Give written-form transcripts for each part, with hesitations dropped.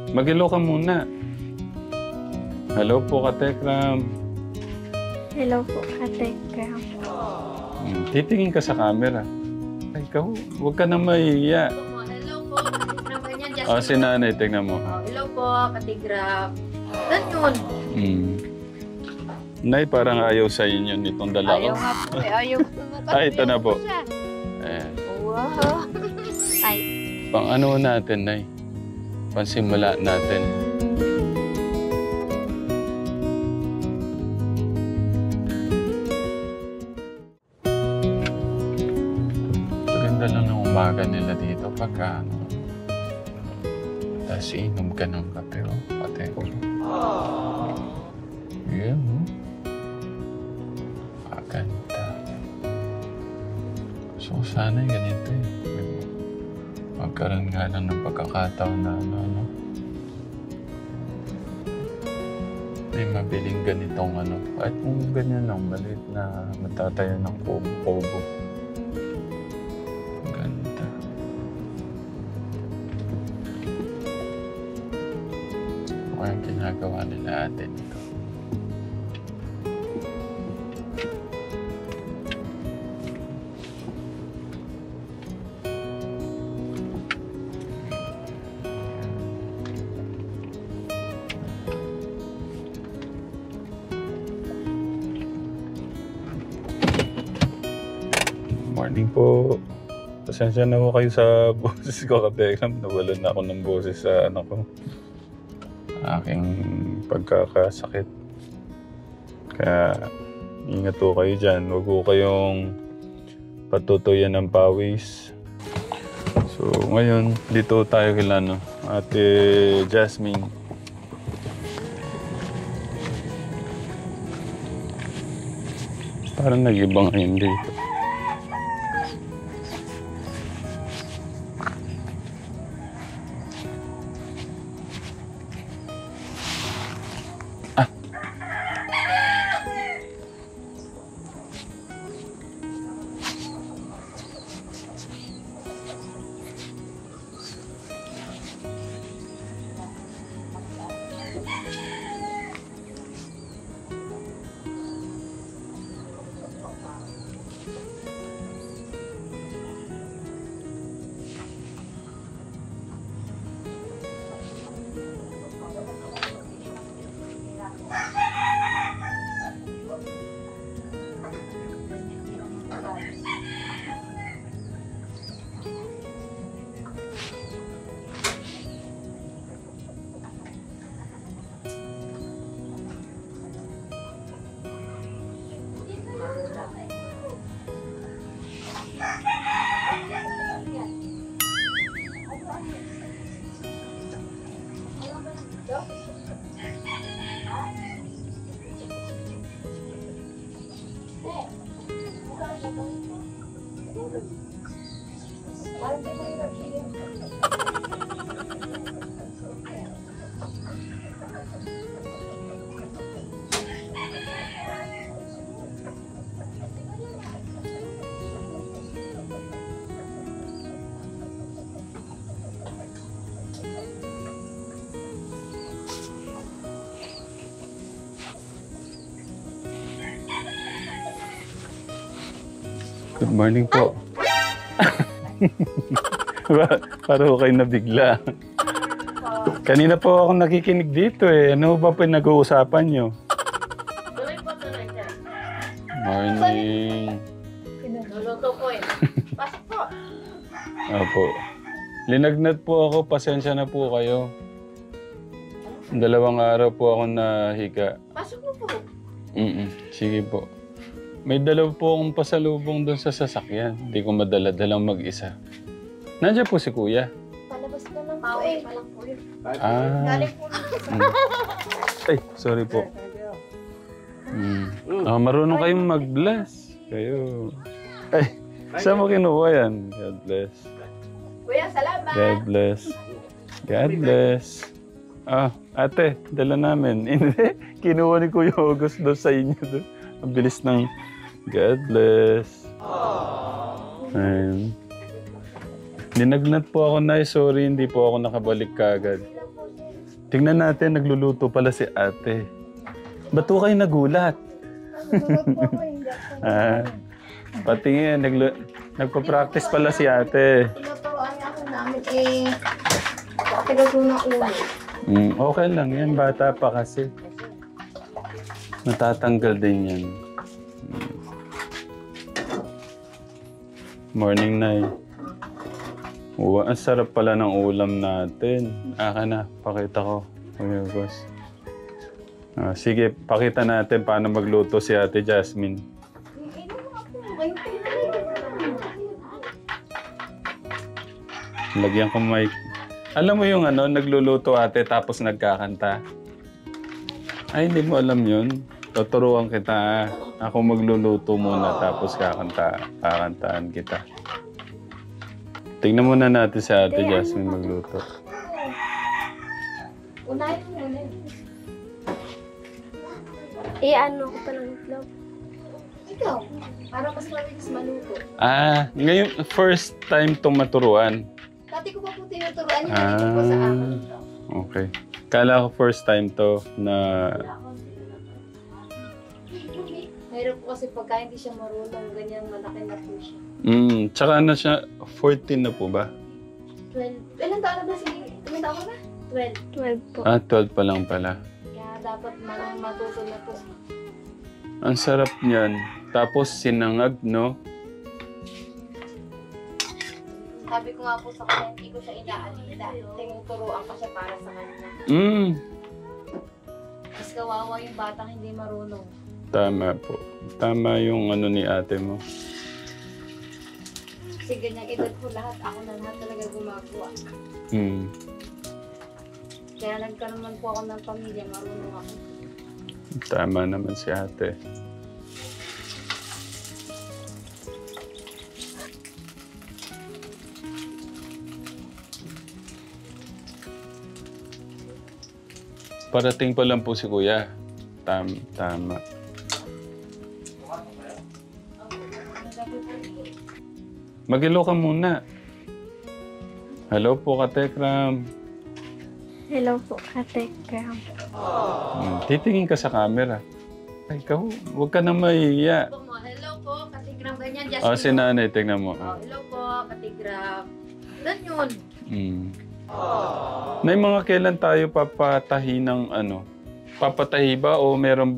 Mag-hello ka muna. Hello po, Katekram. Hello po, Katekram. Titingin ka sa camera. Ay, ikaw, huwag ka na mahihiya. Hello po, Katigraph. Ganyan, just Si nanay, tingnan mo. hello po, Katigraph. Ganyan. Nay, parang ayaw sa inyo nitong dalawa. Ayaw nga po eh. Ayaw po. Ay, ito na po. Siya. Eh, Wow. Ay. pang ano natin, Nay? Pansimula natin. Ganda lang ng umaga nila dito pagka ano. Tapos inom ka ng kape, oh. Pati. Yeah, oh. Maganda. So, sana ganito eh. Magkaroon nga lang ng pagkakataon na ano. May mabiling ganitong ano. Kahit kung ganyan lang, maliit na matatayo ng kubo. Ganda. Mukhang ginagawa nila atin ito. Morning po. Pasensya na po kayo sa boses ko, Katekram. Nawalan na ako ng boses sa ano ko. Aking pagkakasakit. Kaya ingat po kayo dyan. Huwag po kayong patutuyan ng pawis. So ngayon, dito tayo kila no, Ate Jasmine. Parang nag-ibang ngayon dito. Good morning po. Parang kayo nabigla. Kanina po ako nakikinig dito eh. Ano ba pinag-uusapan nyo? Tuloy po, tuloy siya. Morning. Luluto po eh. Pasok po. Opo. Linagnat po ako. Pasensya na po kayo. 2 araw po ako nahiga. Pasok mo po. Sige po. May dalaw po akong pasalubong doon sa sasakyan. Hindi ko madala-dalang mag-isa. Nandiyan po si Kuya. Palabas ka lang po Pauwi eh. pa lang po yun. Galing po. Ay, sorry po. Marunong kayong mag-bless. Kayo. Ay, saan mo kinuha yan? God bless. Kuya, salamat. God bless. God bless. Ate, dala namin. Hindi, kinuha ni Kuya August doon sa inyo doon. Ang bilis ng God bless. Ayun. Ninagnat po ako na sorry, hindi po ako nakabalik kagad. Tingnan natin, nagluluto pala si ate. Ba't po kayo nagulat? Nagulat po ako, hindi ako. Ah, patingin, nagpa-practice pala si ate. Tinuturoan niya ako namin katigas mo ng ulo. Okay lang yan, bata pa kasi. Natatanggal din yan. Morning, Nay. Ang sarap pala ng ulam natin. Aka na, pakita ko. Kuya Gus. Sige, pakita natin paano magluto si Ate Jasmine. Lagyan ko mic. Alam mo yung nagluluto ate tapos nagkakanta? Ay, hindi mo alam yun. Tuturuan kita. Ako magluluto muna tapos kakantaan kita. Tingnan muna natin si Ate Jasmine magluto. Unahin mo muna. Ano ko pa ng itlog. Ikaw, para mas mabilis maluto. Ngayon, first time tong maturuan. Dati ko pa po tinuturuan niya, dito po sa akin. Okay. Kala ko first time to na... Mayroon po kasi pagka hindi siya marunong, ganyan malaki na po siya. Tsaka siya, 14 na po ba? 12. Ilan taon na ba si... Ilan taon na? 12. 12 po. 12 pa lang pala. Kaya dapat matuto na po. Ang sarap niyan. Tapos sinangag, no? Sabi ko nga po sa kanya, hindi ko siya inaalila. Tinuturoan pa siya para sa kanya. Mas kawawa yung batang hindi marunong. Tama po. Tama yung ni ate mo. Kasi ganyang edad ko lahat, ako na lahat talaga gumagawa. Kaya nagkaroon man po ako ng pamilya, marunong ako. Tama naman si ate. Parating pa lang po si kuya. Tama. Mag-hello ka muna. Hello po, Katekram. Hello po, Ate Graham. Titingin ka sa camera. Ay, ikaw, huwag ka na mahihiya. Hello po, Katigram. Ganyan, Jasmine. Si nanay, tingnan mo. Hello po, Katigram. Doon yun. Nay, mga kailan tayo papatahi ng Papatahi ba o meron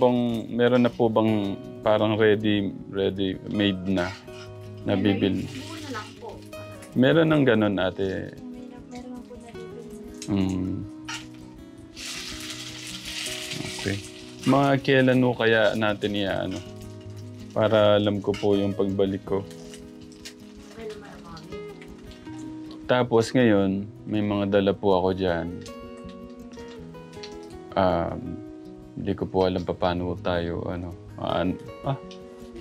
na po bang parang ready made na bibili? Buo na lang po. Meron ng ganun, ate. Meron po na dito. Okay. Mga kailan mo kaya natin para alam ko po yung pagbalik ko. Tapos ngayon, may mga dala po ako dyan. Hindi ko po alam pa paano tayo,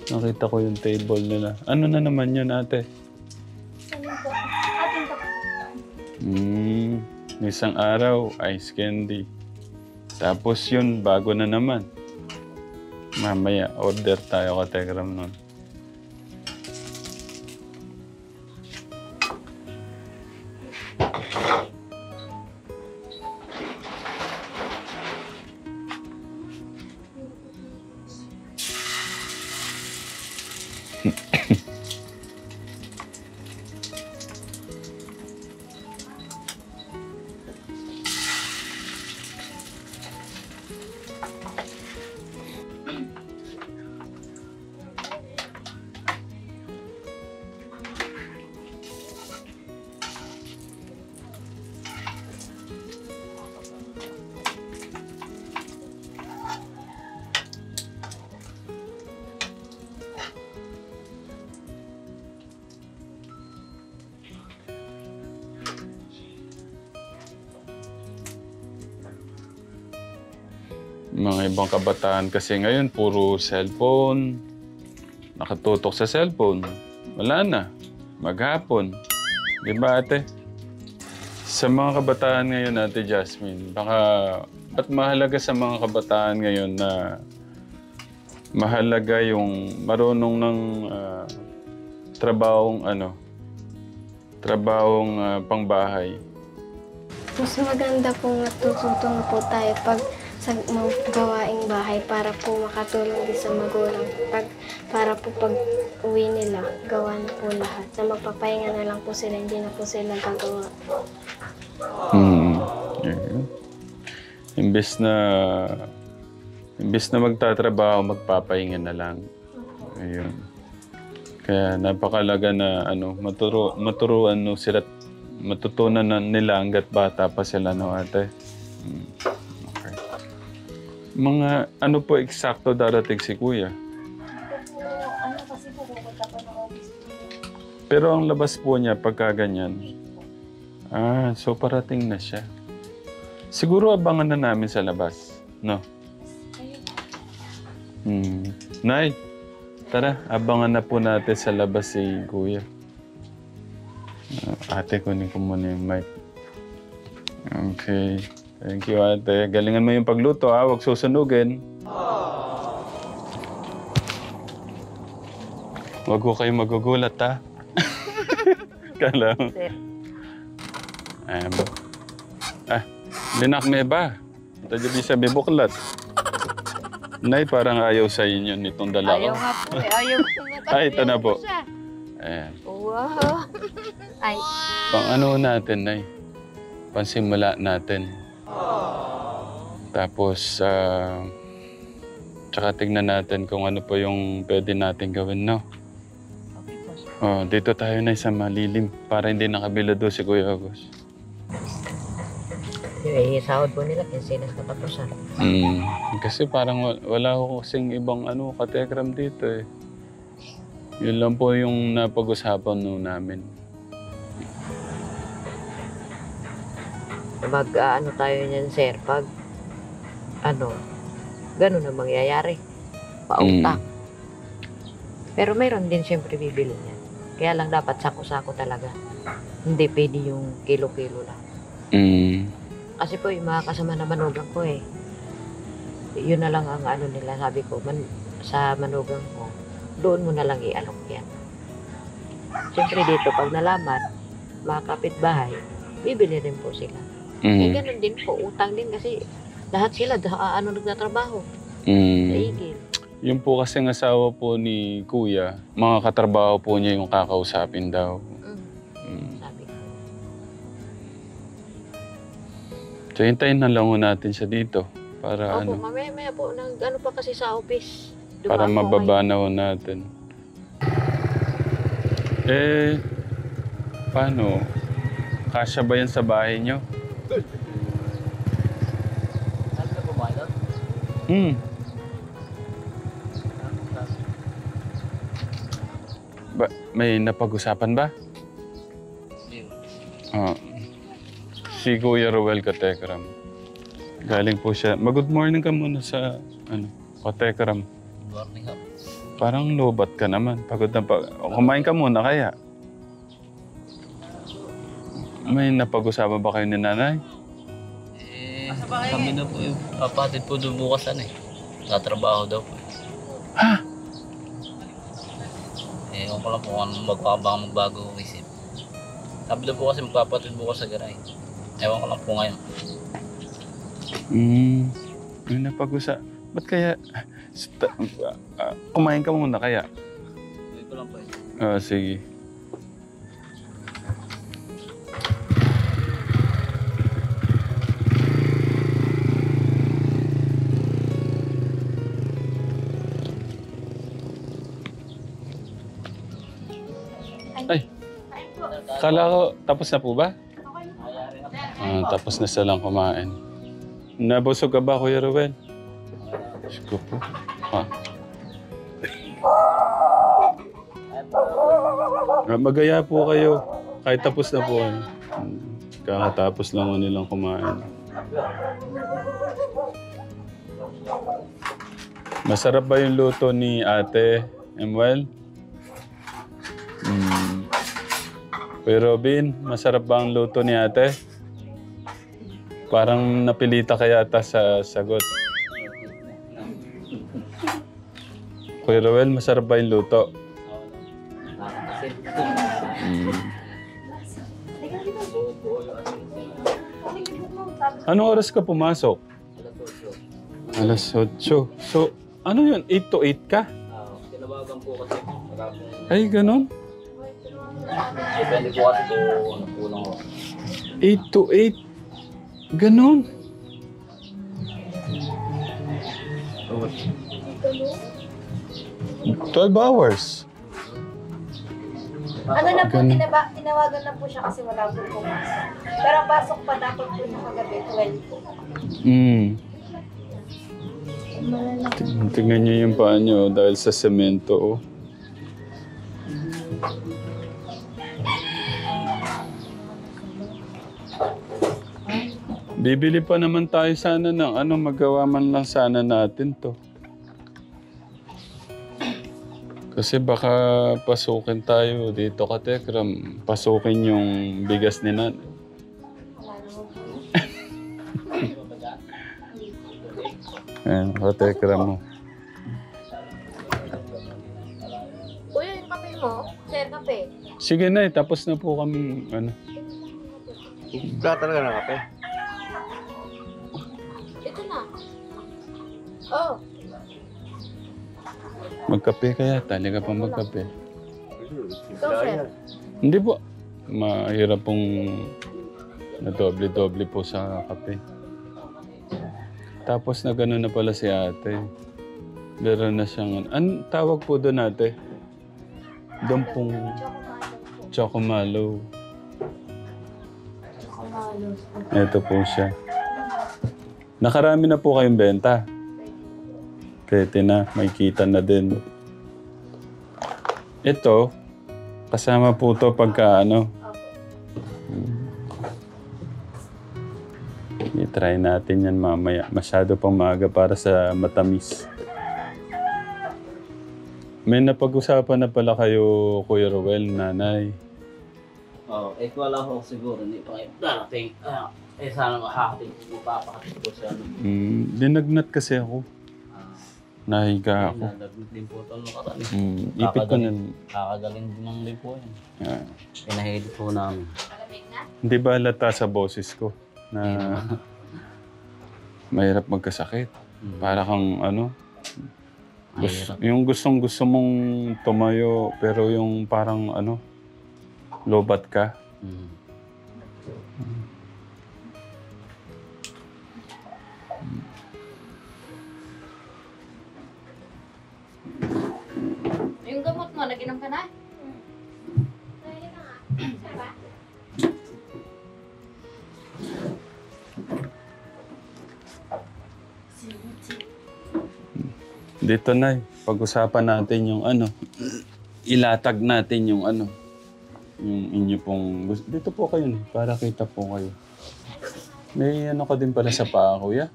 nakita ko yung table nila. Ano na naman yun, ate? Ano po? Atin po. Isang araw, ice candy. Tapos yun, bago na naman. Mamaya, order tayo ka Telegram nun. Mga ibang kabataan kasi ngayon, puro cellphone. Nakatutok sa cellphone. Wala na. Maghapon. Di ba, ate? Sa mga kabataan ngayon, Ate Jasmine, ba't mahalaga sa mga kabataan ngayon na mahalaga yung marunong ng trabahong pangbahay? Mas maganda po natutulong po tayo pag sa mga gawaing bahay para po makatulong din sa magulang. Para po pag uwi nila, gawa na po lahat. Na magpapahinga na lang po sila, hindi na po sila gagawa. Yeah. Imbes na magtatrabaho, magpapahinga na lang. Ayun. Kaya napakalaga na maturuan sila, matutunan nila hanggat bata pa sila, no, ate? Okay. Mga ano po eksakto darating si kuya? Kasi po pupunta pa ng office. Pero ang labas po niya pagka ganyan. So parating na siya. Siguro abangan na namin sa labas, no? Nay, tara, abangan na po natin sa labas si kuya. Ate, kunin ko muna yung mic. Okay. Thank you, ate. Galingan mo yung pagluto, ha? Huwag susunugin. Huwag ko kayo magugulat, ha? Kala mo. Linak me ba? Tadyo bisa bibuklat. Nay, parang ayaw sa inyo nitong dalawa. Ayaw nga po eh. Ayaw po nga. Ay, ito na po. Siya. Ayan. Wow. Ay. Pang ano natin, Nay? Pansimula natin. Tapos, tsaka tignan natin kung ano po yung pwede natin gawin, no? Dito tayo, Nay, sa malilim para hindi nakabilado si Kuya August. Sahod po nila, kinsinas katapusan. Kasi parang wala ko kasing ibang katekram dito eh. Yun lang po yung napag-usapan namin. Tayo niyan, sir, pag ganun ang mangyayari. Pautak. Pero mayroon din siyempre bibili niya. Kaya lang dapat sako-sako talaga. Hindi pwede yung kilo-kilo lang. Kasi po yung mga kasama na manugang ko eh. Yun na lang ang nila, sabi ko, sa manugang ko, doon mo na lang i-alok yan. Siyempre dito, pag nalaman, mga kapitbahay, bibili rin po sila. Eh ganun din po, utang din kasi lahat sila nagtatrabaho. Sa igil. Yung po kasing asawa po ni Kuya, mga katrabaho po niya yung kakausapin daw. Sabi ko. So hintayin na lang natin siya dito para Opo, mamaya po, pa kasi sa office. Para mababa na natin. Paano? Kasya ba yan sa bahay niyo? Saan ka bumahay doon? May napag-usapan ba? Si Kuya Ruel Katekram. Galing po siya. Mag-good morning ka muna sa Katekram. Good morning, ho. Parang lobat ka naman. Pagod na kumain ka muna kaya. May napag-usapan ba kayo ni nanay? Kami na po yung kapatid po doon bukas tatrabaho daw po. Ha? Ewan ko lang po kung magbago isip. Sabi daw po kasi magpapatid bukas sa garay. Ewan ko lang po ngayon. May napag-usapan. Ba't kaya... kumain ka muna kaya? Hindi ko lang po sige. Ay, kala ko tapos na po ba? Tapos na silang kumain. Nabusog ka ba, Kuya Ruel? Sige po. Magaya po kayo. Kahit tapos na po. Kakatapos lang ko nilang kumain. Masarap ba yung luto ni Ate Emuel? Kuya Robin, masarap ba ang luto ni Ate? Parang napilita ka yata sa sagot. Kuya Roel, masarap ba yung luto? Anong oras ka pumasok? Alas 8. So, ano yun? 8 to 8 ka? Tinawagan po kasi maraming... Ay, ganun? Depende po kasi kung kulang ko. 8 to 8. Ganun? So, 12 hours. Ano na po, Ganun. tinawagan na po siya kasi wala po pumasok. Pero ang pasok pa dapat po niya kagabi, 12 po. Tingnan niyo yung paa niyo dahil sa semento. Oh. Bibili pa naman tayo sana ng ano, magawa man lang sana natin to. Kasi baka pasukin tayo dito ka Tekram. Pasukin yung bigas ni Nan. Ayan, ka Tekram mo. Kuya, yung kape mo? Sir, kape. Sige na tapos na po kami, ano. Wala talaga ng kape. Ito na. Oh, Magkape kaya, talaga pa magkape. ikaw, sir. Hindi po. Mahirap pong na doble-doble po sa kape. Tapos na gano'n na pala si ate. Meron na siyang... An tawag po doon ate? Doon pong Chocomalo. Ito po siya. Nakarami na po kayong benta. Pwede na, may kita na din. Ito, kasama po to pagka ano. I-try natin yan mamaya. Masyado pang maaga para sa matamis. May napag-usapan na pala kayo, Kuya Ruel, nanay. wala ko siguro. Hindi pa kayo darating. Sana makakating. Mapapakating po siya. Dinagnat kasi ako. Nahiga ako. Nadagnat din po ito. Ipit ko na. Kakagaling din po yan. Ah. Pinahilit po namin. Hindi ba halata sa boses ko na mahirap magkasakit? Para kang ano, yung gustong gusto mong tumayo pero yung parang ano, lobat ka. Yung gamot mo, nag-inom ka na? Dito na, pag-usapan natin yung ano, ilatag natin yung ano, yung inyo pong, dito po kayo, para kita po kayo. May ano ka din pala sa paa, kuya?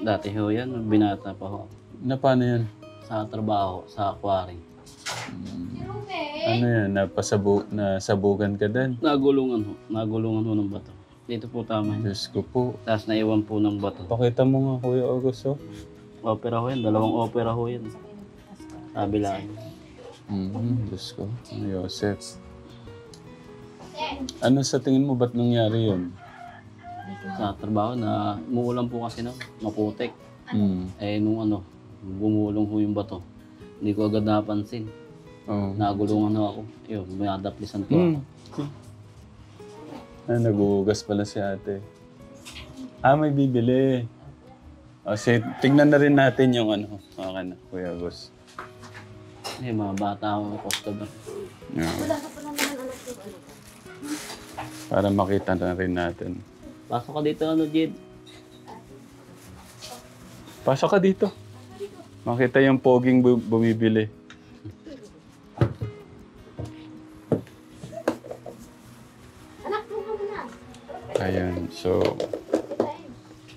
Dati ho yan, binata pa ho. Na paano yan? Sa trabaho, sa quarry. Ano yan, nasabugan ka din? Nagulungan ho ng bato. Dito po tama yun. Diyos ko po. Tapos naiwan po ng bato. Pakita mo nga, Kuya Augusto. Opera ho yan, 2 opera ho yan. Sabi lang. Diyos ko. Yosef. Ano sa tingin mo, ba't nangyari yun? Sa trabaho na umuulan po kasi na maputik. Eh nung ano, bumulong ho yung bato. Hindi ko agad napansin. Oh. Nagulungan ho ako. Yun, may adaplisan po ako. Naguhugas pala si ate. May bibili. Tingnan na rin natin yung ano. Okay na, Kuya Gus. Eh, mga bata ho, customer. Yeah. Para makita na rin natin. Pasok ka dito, Jed. Pasok ka dito. Makita yung poging bumibili. Ayan, so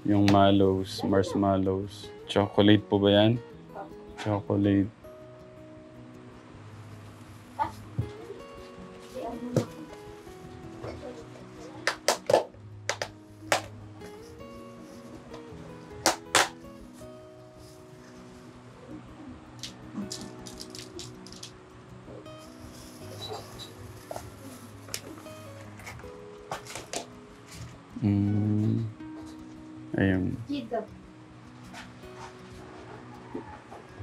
yung mallows, marshmallows, chocolate po ba yan? Chocolate. Ayun.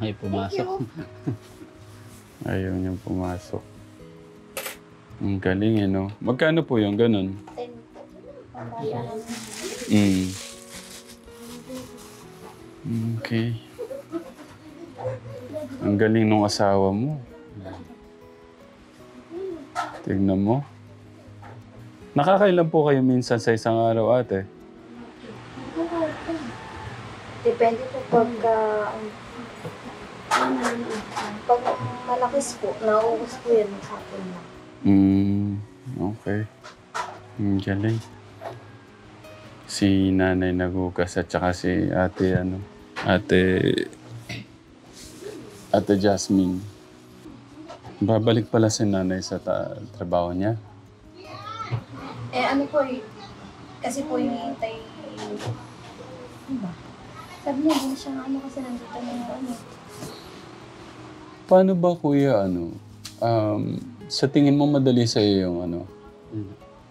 Ay, pumasok. Ayaw niyang pumasok. Ang galing no? Magkano po yung ganun? 10 po. Pambayaran. Okay. Ang galing nung asawa mo. Tignan mo. Nakakailan po kayo minsan sa isang araw, ate? Depende po pag malakis po, nauubos po yan ng hapon na. Okay. Ang galing. Si nanay nagugas at saka si ate Ate Jasmine. Babalik pala si nanay sa trabaho niya. Ano po kasi po yung hintay, sabi niya, hindi siya kasi nandito na yung Paano ba kuya sa tingin mo madali sa iyo yung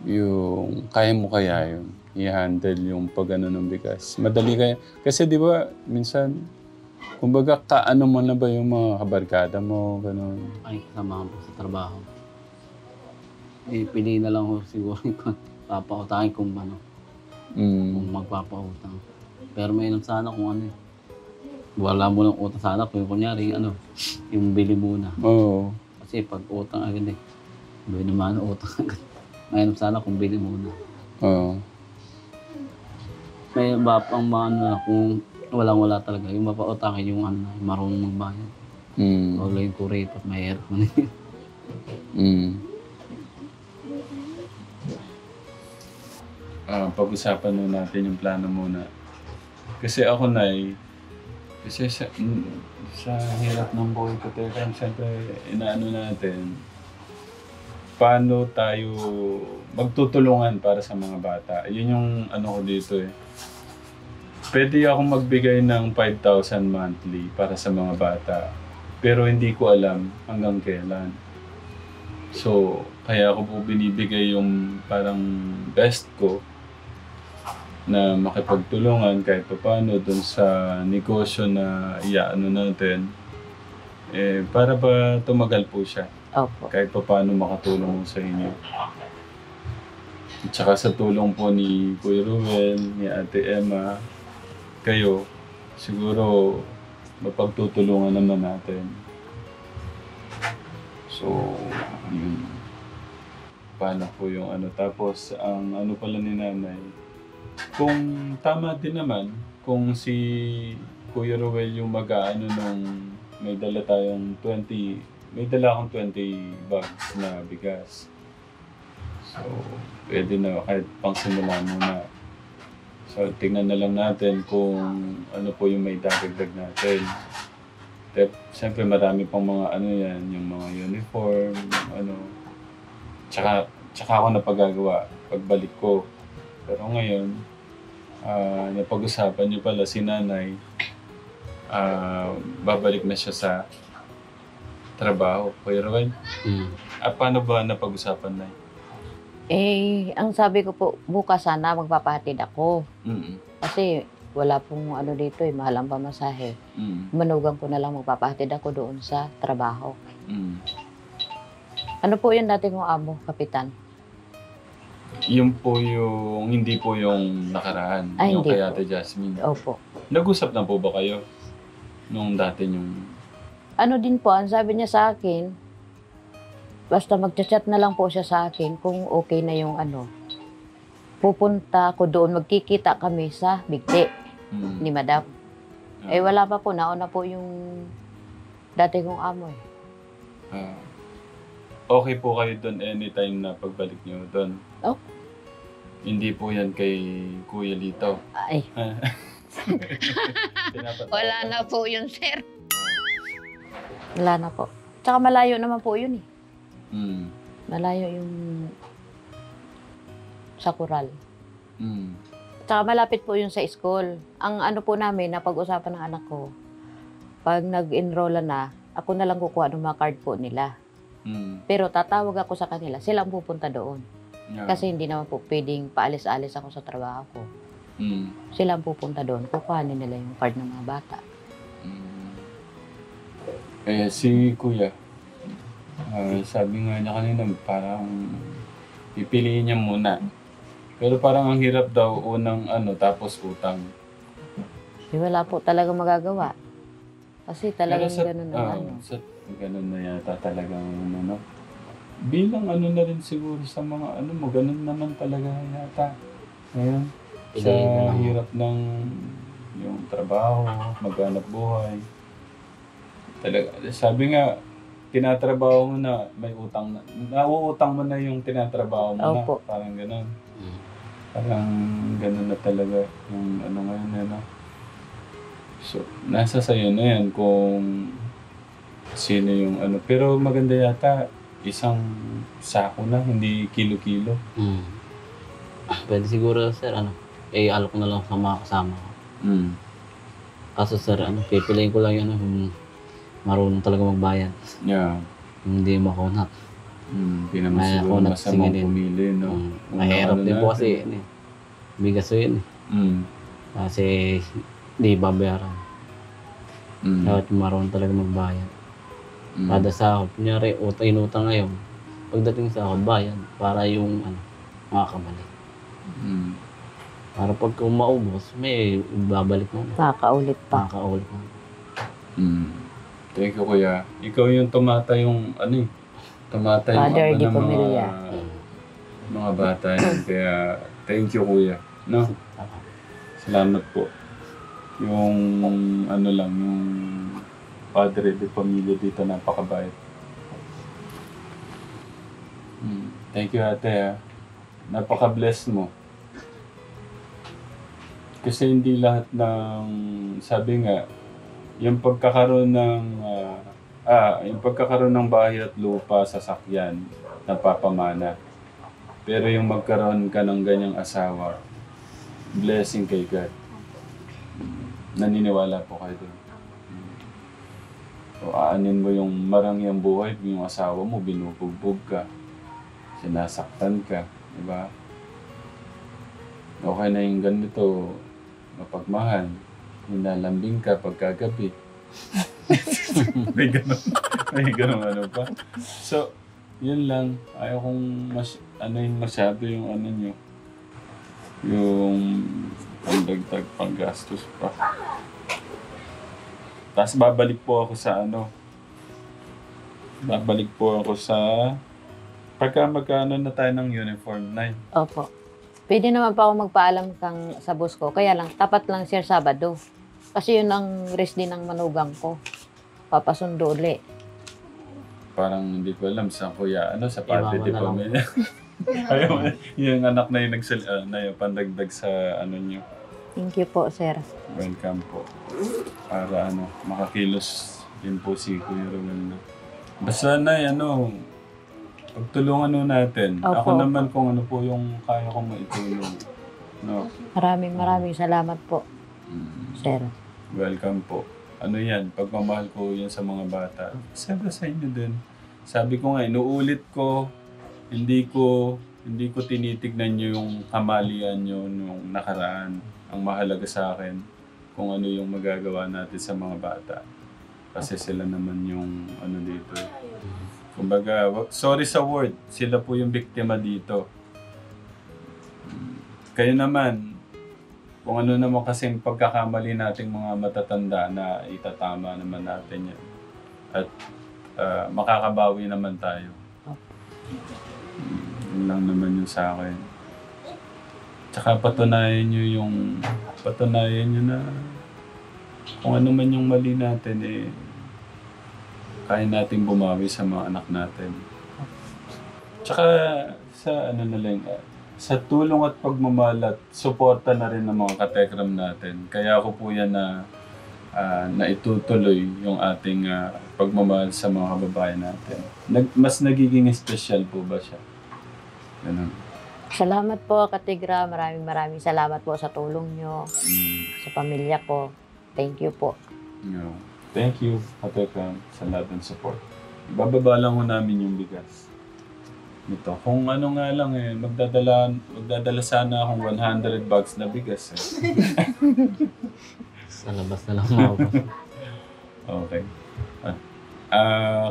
yung kaya mo kaya yun i-handle yung pag ng bigas? Madali kaya? Kasi di ba minsan kumbaga kaano mo na ba yung mga kabarkada mo gano'n? Ay, kasama ko sa trabaho. Pili na lang ko siguro kung papautahin kung kung magpapautang. Pero may sana kung wala mo ng utang sana kung kunyari yung bili muna. Oo. Kasi pag utang agad bili naman utang agad. May sana kung bili muna. Oo. May pang mga kung walang-wala talaga. Yung mapautangin yung marunong magbayad. Wala yung kurito at may aircon. Pag-usapan nun natin yung plano muna. Kasi ako kasi sa hirap ng buhay ko talaga, siyempre inaano natin, paano tayo magtutulungan para sa mga bata. Yun yung ko dito Pwede akong magbigay ng 5,000 monthly para sa mga bata. Pero hindi ko alam hanggang kailan. So, kaya ako po binibigay yung parang best ko na makipagtulungan kahit paano dun sa negosyo na iaano natin. Para ba tumagal po siya? Opo. Kahit paano makatulong sa inyo. At saka sa tulong po ni Kuya Ruel, ni Ate Emma, kayo, siguro mapagtutulungan naman natin. So, yun. Paano po yung Tapos, ang pala ni nanay, kung tama din naman, kung si Kuya Ruel yung nung may dala akong 20 bags na bigas. So, pwede na kahit pang simula muna. So, tingnan na lang natin kung po yung may dadagdag natin. Siyempre marami pang mga yung mga uniform, Tsaka ako napagagawa pagbalik ko. Pero ngayon, napag-usapan niyo pala si nanay, babalik na siya sa trabaho. Kuya Ruel, paano ba napag-usapan na? Ang sabi ko po, bukas sana magpapahatid ako. Kasi wala pong dito mahal ang pamasahe. Manugang ko na lang magpapahatid ako doon sa trabaho. Ano po yun dati kong amo, kapitan? Yung po yung, hindi po yung nakaraan. Ay, yung hindi kay po. Ate Jasmine. Opo. Nag-usap na po ba kayo? Nung dati yung... Din po, ang sabi niya sa akin, basta mag-chat na lang po siya sa akin kung okay na yung pupunta ko doon, magkikita kami sa Bigti ni Madam. Wala pa po, nauna po yung dati kong amo Okay po kayo doon anytime na pagbalik niyo doon? Oh. Hindi po yan kay Kuya Lito. Ay. Wala na po yun, sir. Wala na po. Tsaka malayo naman po yun Malayo yung sa Coral. Tsaka malapit po yun sa school. Ang po namin, napag-usapan ng anak ko, pag nag-enroll na, ako na lang kukuha ng mga card po nila. Pero tatawag ako sa kanila, silang pupunta doon. Yeah. Kasi hindi naman po pwedeng paalis-alis ako sa trabaho ko. Sila ang pupunta doon. Kukuhanin nila yung card ng mga bata. Eh, si Kuya, sabi nga niya kanina, parang pipiliin niya muna. Pero parang ang hirap daw, unang tapos utang. Wala po talaga magagawa. Kasi talagang ganun na Ganun na yata talagang bilang na rin siguro sa mga mo, ganun naman talaga yata. Ngayon, sa hirap ng yung trabaho, maghanap buhay. Talaga, sabi nga, tinatrabaho mo na, may utang na. Nauutang mo na yung tinatrabaho mo na. Parang ganun. Parang ganun na talaga yung ngayon. So, nasa sayo na yan kung sino yung Pero maganda yata, isang sako na, hindi kilo-kilo. Pwede siguro, sir, alok na lang sa mga kasama ko. Kaso, sir, pipiliin ko lang yung marunong talaga magbayad. Yeah. Hindi makunat. Hindi naman siguro masamang pumili, no? Mahirap din po kasi, bigas yun. Kasi, di babayaran. Dapat marunong talaga magbayad. Kada sahod, kunyari, inutang ngayon. Pagdating sa sahod, bayad. Para yung, makakabalik. Para pag maubos, may babalik mo. Nakakaulit pa. Nakakaulit mo. Thank you, Kuya. Ikaw yung tumatay yung tumatay yung Father de ng Pamilya. mga bata yun. Kaya, thank you, Kuya. No? Salamat po. Yung yung Padre de Pamilya dito, napakabait. Thank you, ate. Napaka-bless mo. Kasi hindi lahat ng, sabi nga, yung pagkakaroon ng bahay at lupa sa sakyan, napapamana. Pero yung magkaroon ka ng ganyang asawa, blessing kay God. Naniniwala po kayo doon. O aanin mo yung marangyang buhay, yung asawa mo, binubugbog ka, sinasaktan ka, di ba? Okay na yung ganito, mapagmahal, nilalambing ka pagkagabi. may ganun pa. So, yun lang. Ayaw kong masyado yung nyo. Yung pandagdag panggastos pa. Tapos babalik po ako sa pagka magkano na tayo ng uniform, Nay. Opo. Pwede naman pa ako magpaalam sa boss ko. Kaya lang, tapat lang siya Sabado. Kasi yun ang rest din ng manugang ko. Papasundo uli. Parang hindi ko alam sa kuya, sa Padre de Pamilya. Ayaw, yung anak na yung pandagdag sa nyo. Thank you po, sir. Welcome po. Para makakilos din po si Kuya Rowel na. Basta na pagtulungan natin. Opo. Ako naman kung po yung kaya kong maitulong. No? Maraming salamat po, sir. Welcome po. Yan, pagmamahal ko yan sa mga bata. Sabi sa inyo din. Sabi ko nga, inuulit ko, hindi ko tinitignan nyo yung kamalian nyo nung nakaraan. Ang mahalaga sa akin, kung ano yung magagawa natin sa mga bata. Kasi sila naman yung dito. Kumbaga, sorry sa word, sila po yung biktima dito. Kayo naman, kung ano naman kasing pagkakamali nating mga matatanda na itatama naman natin yan. At makakabawi naman tayo. Yun lang naman yung sa akin. Tsaka patunayan nyo na kung ano man yung mali natin kaya nating bumawi sa mga anak natin. Tsaka sa sa tulong at pagmamahal at suporta na rin ng mga katekram natin. Kaya ako po yan na itutuloy yung ating pagmamahal sa mga kababayan natin. Mas nagiging special po ba siya? Ganun. Salamat po, Katigra. Maraming salamat po sa tulong nyo. Sa pamilya ko. Thank you po. Yeah. Thank you, Katekram, sa lahat ng support. Ibababa lang ho namin yung bigas. Ito, kung ano nga lang eh, magdadala sana akong 100 bags na bigas eh. Sa labas na lang mga boss. Okay.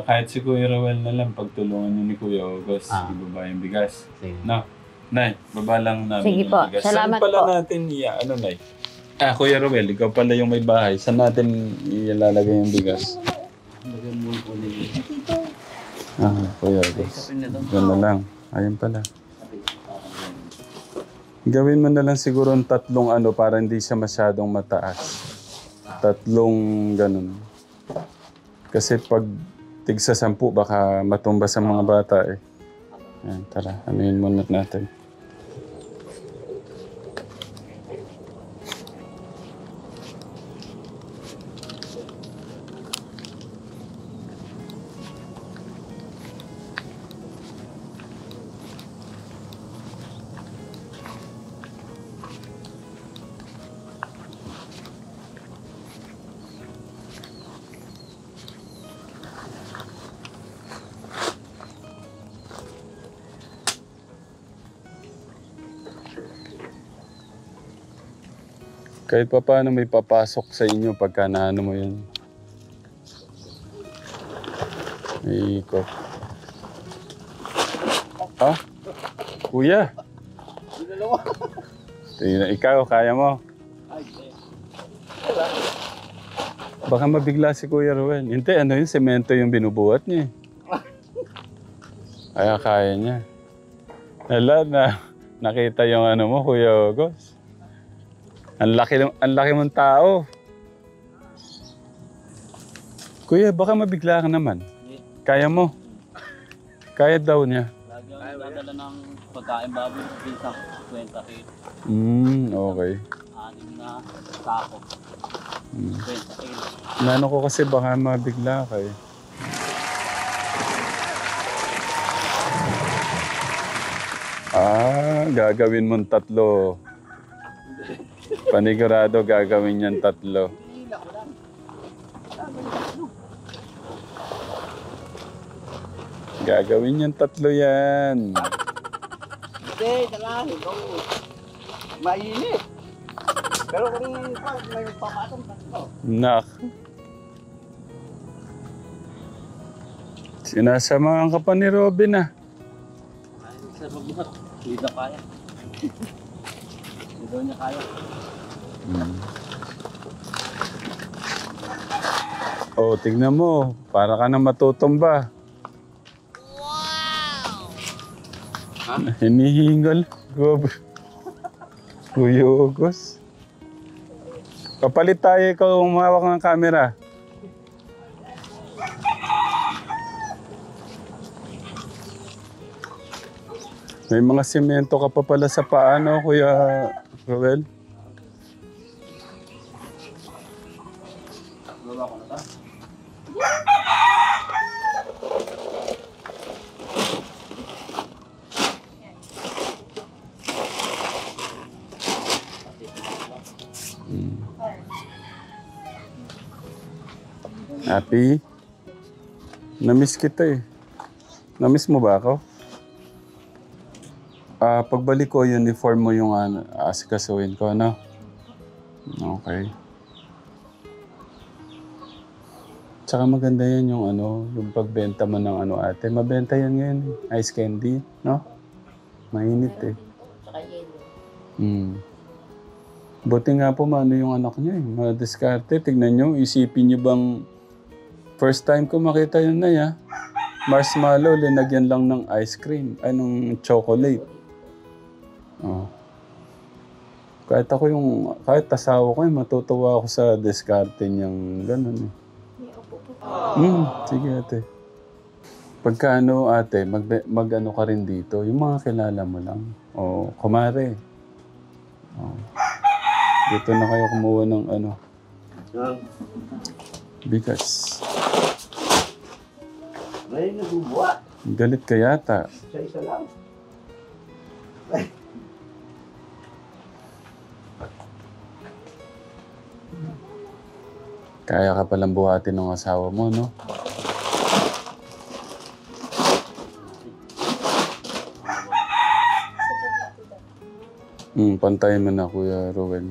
Kahit si Kuya Rowel na lang, pagtulungan niyo ni Kuya August, ibaba yung bigas. Sige. No, Nay, baba lang namin Sige yung po, bigas. salamat Saan pala po. natin, ano Nay? Kuya Rowel, ikaw pala yung may bahay. Saan natin ilalagay yung bigas? Lagyan muna po nila. Kuya August. Kapin na doon. Gano'n lang. Ayun pala. Gawin mo na lang siguro ng 3 ano para hindi siya masyadong mataas. 3 ganun. Kasi pag tigsa 10 baka matumba sa mga bata eh. Ayan, tara. Anuhin muna natin. Kahit pa paano may papasok sa inyo pagka naano mo yun. May ikot. Kuya! Tingnan, ikaw, kaya mo? Baka mabigla si Kuya Rowel. Hindi, ano yun, semento yung binubuhat niya. Kaya niya. Nakita yung ano mo, Kuya August. Ang laki mong tao. Kuya, baka mabigla ka naman. Kaya mo. Kaya daw niya. Dadala ng pagkain baboy sa 20 kilo. Okay. 6 na sako. 20 kilo. Nano ko kasi baka mabigla ka eh. Gagawin mong 3. Panigurado gagawin niyan 3. Gagawin niyan 3 yan. Hindi, talahin. Mainit. Pero kung may papatong tatlo. Nak. Sinasamahan ka pa ni Robin ah. Sa pagbuhat, hindi na kaya. Hindi daw niya kaya. Tignan mo. Para ka na matutumba. Wow! Hinihingal. Kuya August. Kapalit tayo, ikaw umawak ng camera. May mga semento ka pa pala sa paano, Kuya Rowel? Happy? Namiss kita eh. Namiss mo ba ako? Pagbalik ko, uniform mo yung asikasuhin ko, ano? Okay. Tsaka maganda yan yung yung pagbenta mo ng ate. Mabenta yan ngayon, ice candy, no? Mainit eh. Tsaka yelo. Buti nga po yung anak niya eh. Madiskarte. Tignan nyo, isipin nyo bang first time ko makita yun na marshmallow, linagyan lang ng ice cream. Anong chocolate. Kahit asawa ko matutuwa ako sa diskarte niyang gano'n eh. Sige ate. Pagka ate, mag-ano ka rin dito, yung mga kilala mo lang. Kumare. Dito na kayo kumuha ng bigas. May nagbubuhat. Galit ka yata. Isa lang. Kaya ka palang buhatin ng asawa mo, no? Pantayin mo na, Kuya Rowel.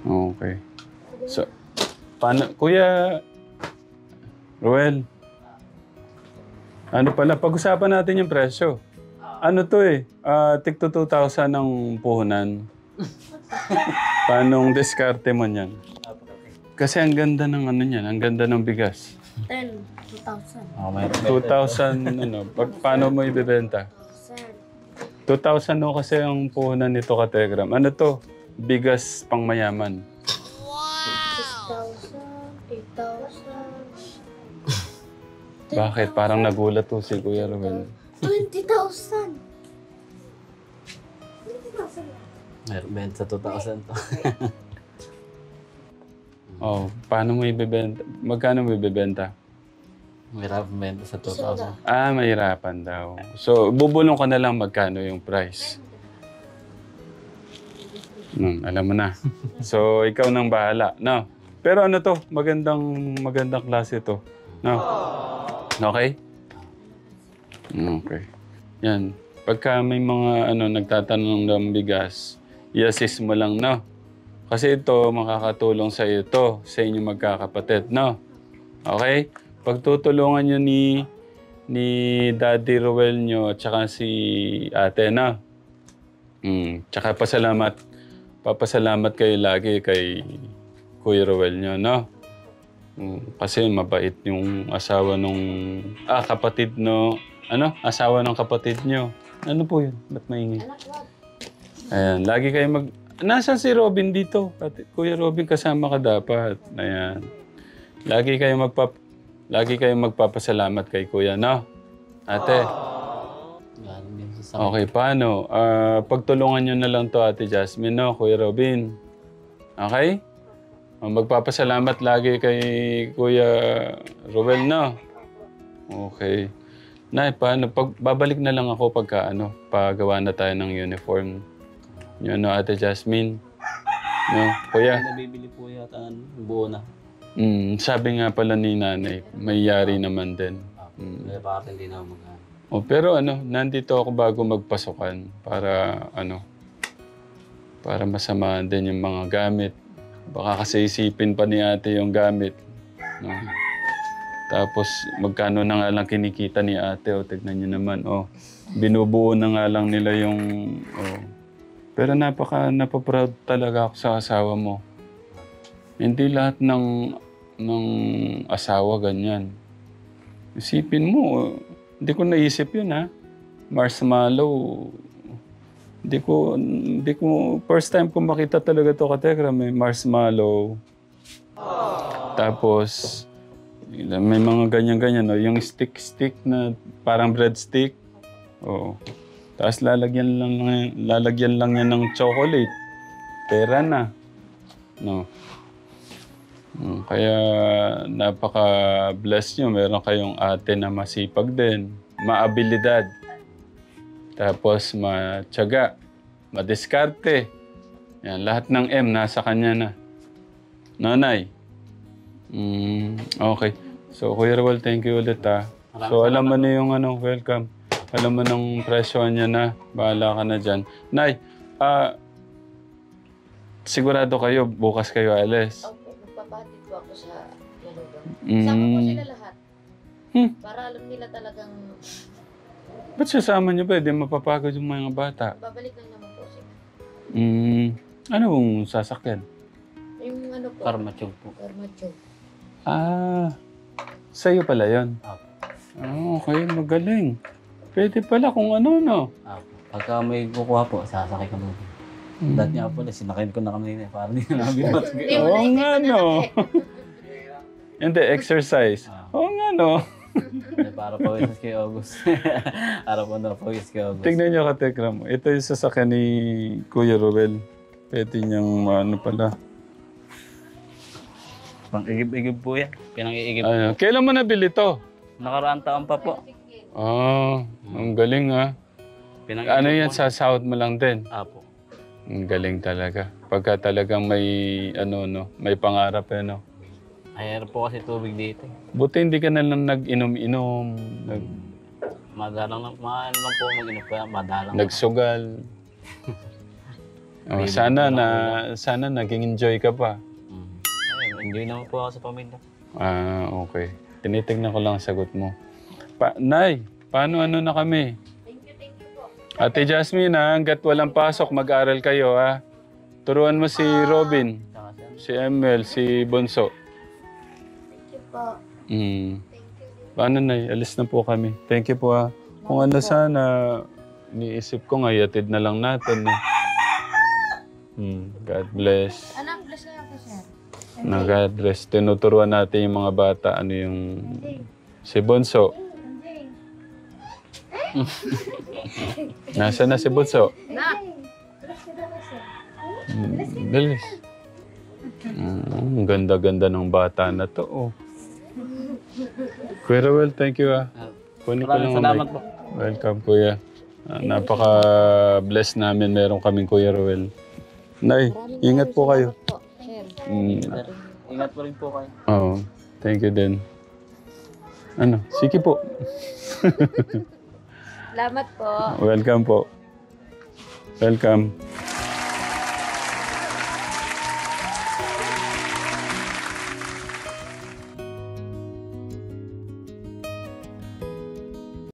Okay. So, paano, Kuya Rowel? Ano pala, pag-usapan natin yung presyo. Ano to eh, tig to 2,000 ang puhunan. Paanong diskarte mo niyan? Kasi ang ganda ng ano niyan, ang ganda ng bigas. 10, 2,000. Oh, may 2,000 ano, paano mo ibebenta? 2,000 no kasi ang puhunan nito ka Telegram. Ano to? Bigas pang mayaman. 6,000, 8,000. Bakit? Parang nagulat to si Kuya Ruel. 20,000. Meron benta sa 2,000 to. Oh, paano mo ibebenta? Magkano mo ibebenta? Meron benta sa 2,000. Mahirapan daw. So, bubulong ka na lang magkano yung price. Alam mo na. So, ikaw nang bahala. No? Pero ano to? Magandang klase to. No? Okay? Okay. Yan. Pagka may mga nagtatanong ng bigas, i-assist mo lang, no? Kasi ito, makakatulong sa iyo to, sa inyong magkakapatid, no? Okay? Pagtutulungan nyo ni Daddy Rowel nyo at saka si ate, no? Tsaka papasalamat kayo lagi kay Kuya Rowel nyo, no? Kasi mabait yung asawa kapatid asawa ng kapatid nyo. Ano po yun? Ba't maingay? Ayan, lagi kayo Nasaan si Robin dito? Kuya Robin, kasama ka dapat. Ayan. Lagi kayo magpapasalamat kay Kuya, no? Ate. Okay, paano? Pagtulungan nyo na lang to, Ate Jasmine, no? Kuya Robin. Okay? Magpapasalamat lagi kay Kuya Rowel, no? Okay. Nay, paano? Babalik na lang ako pagawa na tayo ng uniform. Yun, no, Ate Jasmine. No, Kuya. Nabibili po yata buo na. Sabi nga pala ni nanay, may yari naman din. May bakit hindi na magkano. Pero nandito ako bago magpasukan para para masamahan din yung mga gamit. Baka kasi isipin pa ni ate yung gamit. No? Tapos magkano na nga lang kinikita ni ate. Tignan nyo naman. Binubuo na nga lang nila yung... Pero napaproud talaga ako sa asawa mo. Hindi lahat ng asawa ganyan. Isipin mo, hindi ko naisip yun ha. Marshmallow. Hindi ko, first time ko makita talaga to katekra, may marshmallow. Tapos, may mga ganyan-ganyan, no? Yung stick na parang breadstick. Tapos lalagyan lang yan ng chocolate. Pera na. No. Kaya napaka-bless nyo. Meron kayong ate na masipag din. Maabilidad. Tapos matyaga. Madiskarte. Yan, lahat ng M nasa kanya na. Nanay. Okay. So, Kuya Rowel, thank you ulit ha. So, alam mo na yung welcome. Alam mo ng presyo niya na. Bahala ka na dyan. Nay, sigurado kayo, bukas kayo alis. Okay, magpapahatid po ako sa Sama po sila lahat. Para alam nila talagang Ba't sasama niyo ba? Di mapapagod yung mga bata. babalik lang naman po sila. Anong sasakyan? Yung po, Karmatyog po. Karmacho. Sa'yo pala yun? Okay, magaling. Pwede pala kung no? Pagka may kukuha po, sasakay ka mo. Dati nga po, sinakayin ko na kanina. Parang hindi na nabibat. Oo nga, no? Hindi, exercise. Oo nga, no? Para pawis kay August. Para po na pawis kay August. Tignan niyo katekram. Ito yung sasakyan ni Kuya Rowel. Pwede niyang pala. Pang-igib-igib po yan. Pinang-iigib. Kailan mo nabili to? Nakaraang taon pa po. Ang galing ha. Ano yan, sa sahod mo lang din? Apo. Ang galing talaga. Pagka talagang may, ano, no, may pangarap, no. Mahirap po kasi tubig dito. Buti hindi ka na lang nag-inom-inom, Madalang lang, maano lang po mag-inom kaya madalang. nagsugal. Oh, sana naging enjoy ka pa. Ayun, enjoy naman po ako sa pamilya. Okay. Tinitignan ko lang ang sagot mo. Nay, paano ano na kami? Thank you po. Ate Jasmine, hanggat walang pasok, mag-aral kayo, ha? Turuan mo si Robin, Saka siya, si Emel, si Bonso. Thank you po. Paano, Nay? Alis na po kami. Thank you po, ha? Kung ano sana, niisip ko nga, yatid na lang natin, eh. God bless. Anak, bless na ako, sir. Na God bless. Tinuturuan natin yung mga bata, ano yung... Si Bonso. Nasaan na si Bonso? Bilis. Ang ganda-ganda ng bata na to, oh. Kuya Rowel, thank you, ah. Kunin ko lang maraming ang salamat mic. po. Welcome, Kuya. Napaka-bless namin meron kaming Kuya Rowel. Nay, ingat po kayo. Ingat po rin po kayo. Oo, thank you din. Ano, sige po. Salamat po. Welcome po. Welcome.